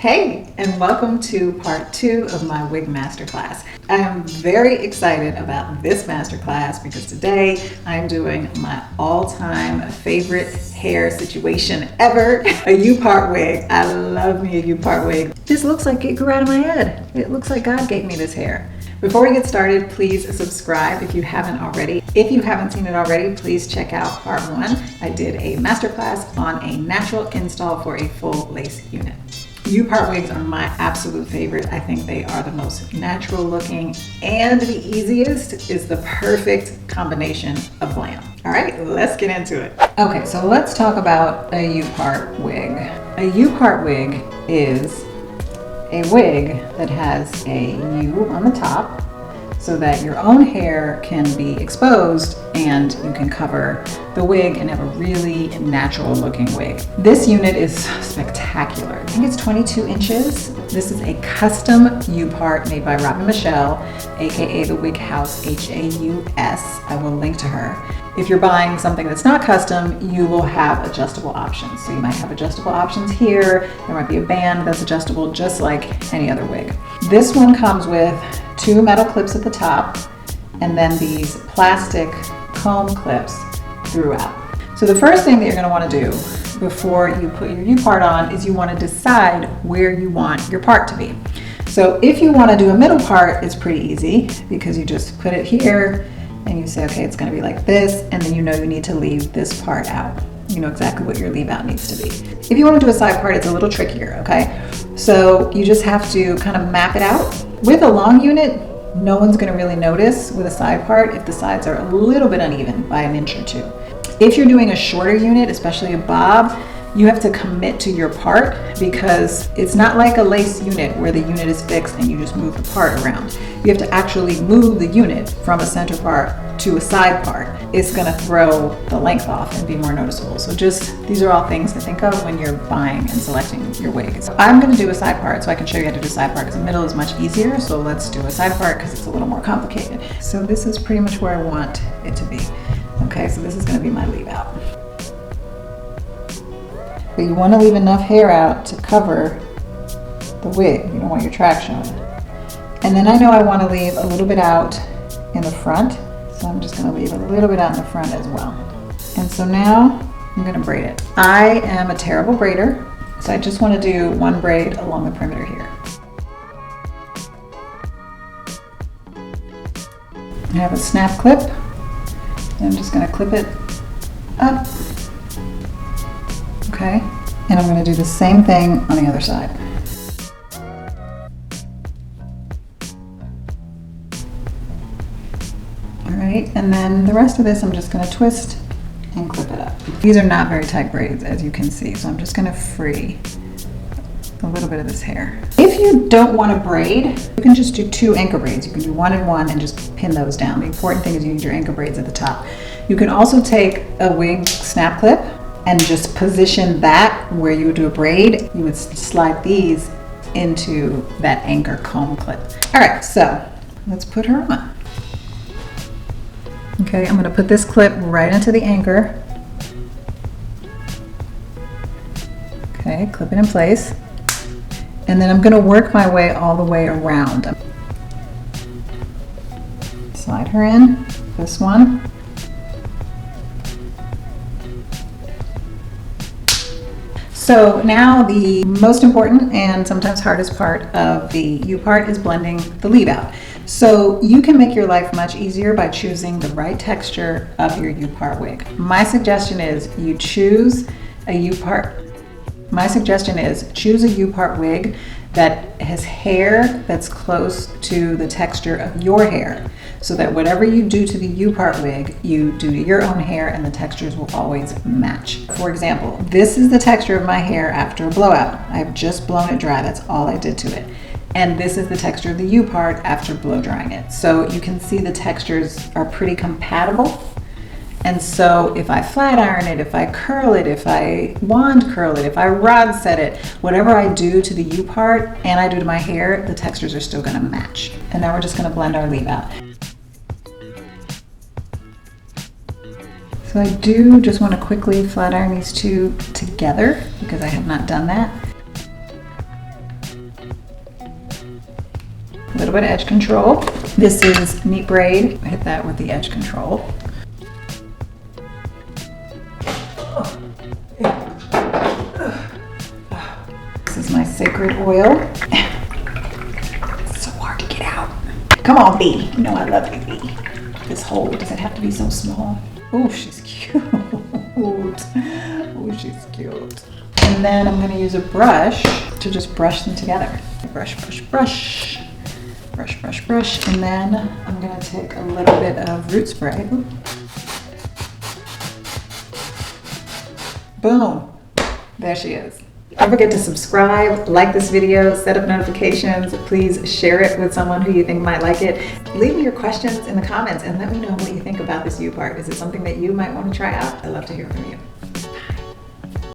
Hey, and welcome to part 2 of my wig masterclass. I am very excited about this masterclass because today I'm doing my all-time favorite hair situation ever, a Upart wig. I love me a Upart wig. This looks like it grew out of my head. It looks like God gave me this hair. Before we get started, please subscribe if you haven't already. If you haven't seen it already, please check out part 1. I did a masterclass on a natural install for a full lace unit. Upart wigs are my absolute favorite. I think they are the most natural looking and the easiest, is the perfect combination of glam. All right, let's get into it. Okay, so let's talk about a Upart wig. A Upart wig is a wig that has a U on the top so that your own hair can be exposed and you can cover the wig and have a really natural looking wig. This unit is spectacular. I think it's 22 inches. This is a custom Upart made by Robin Michelle, aka the Wig House, Haus. I will link to her. If you're buying something that's not custom, you will have adjustable options. So you might have adjustable options here. There might be a band that's adjustable just like any other wig. This one comes with 2 metal clips at the top and then these plastic comb clips throughout. So the first thing that you're going to want to do before you put your Upart on is you want to decide where you want your part to be. So if you want to do a middle part, it's pretty easy because you just put it here and you say, okay, it's going to be like this, and then you know you need to leave this part out. You know exactly what your leave out needs to be. If you want to do a side part, it's a little trickier, okay? So you just have to kind of map it out. With a long unit, no one's going to really notice with a side part if the sides are a little bit uneven by an inch or 2. If you're doing a shorter unit, especially a bob, you have to commit to your part because it's not like a lace unit where the unit is fixed and you just move the part around. You have to actually move the unit from a center part to a side part. It's gonna throw the length off and be more noticeable. So just, these are all things to think of when you're buying and selecting your wig. So I'm gonna do a side part so I can show you how to do a side part because the middle is much easier. So let's do a side part because it's a little more complicated. So this is pretty much where I want it to be. Okay, so this is gonna be my leave out. But you want to leave enough hair out to cover the wig. You don't want your track showing. And then I know I want to leave a little bit out in the front, so I'm just going to leave a little bit out in the front as well. And so now I'm going to braid it. I am a terrible braider, so I just want to do one braid along the perimeter here. I have a snap clip, and I'm just going to clip it up. Okay, and I'm going to do the same thing on the other side. All right, and then the rest of this I'm just going to twist and clip it up. These are not very tight braids, as you can see, so I'm just going to free a little bit of this hair. If you don't want to braid, you can just do 2 anchor braids. You can do 1 and 1 and just pin those down. The important thing is you need your anchor braids at the top. You can also take a wig snap clip and just position that where you would do a braid. You would slide these into that anchor comb clip. All right, so let's put her on. Okay, I'm gonna put this clip right into the anchor. Okay, clip it in place. And then I'm gonna work my way all the way around. Slide her in, this one. So now the most important and sometimes hardest part of the Upart is blending the leave out. So you can make your life much easier by choosing the right texture of your Upart wig. My suggestion is choose a Upart wig that has hair that's close to the texture of your hair, so that whatever you do to the Upart wig, you do to your own hair and the textures will always match. For example, this is the texture of my hair after a blowout. I've just blown it dry, that's all I did to it. And this is the texture of the Upart after blow drying it. So you can see the textures are pretty compatible. And so if I flat iron it, if I curl it, if I wand curl it, if I rod set it, whatever I do to the Upart and I do to my hair, the textures are still gonna match. And now we're just gonna blend our leave out. So I do just wanna quickly flat iron these two together because I have not done that. A little bit of edge control. This is neat braid. Hit that with the edge control. This is my sacred oil. It's so hard to get out. Come on, Bee. You know I love you, Bee. This hole, does it have to be so small? Oh, she's cute. Oh, she's cute. And then I'm going to use a brush to just brush them together. Brush, brush, brush. Brush, brush, brush. And then I'm going to take a little bit of root spray. Ooh. Boom. There she is. Don't forget to subscribe, like this video, set up notifications. Please share it with someone who you think might like it. Leave me your questions in the comments and let me know what you think about this Upart. Is it something that you might want to try out? I'd love to hear from you.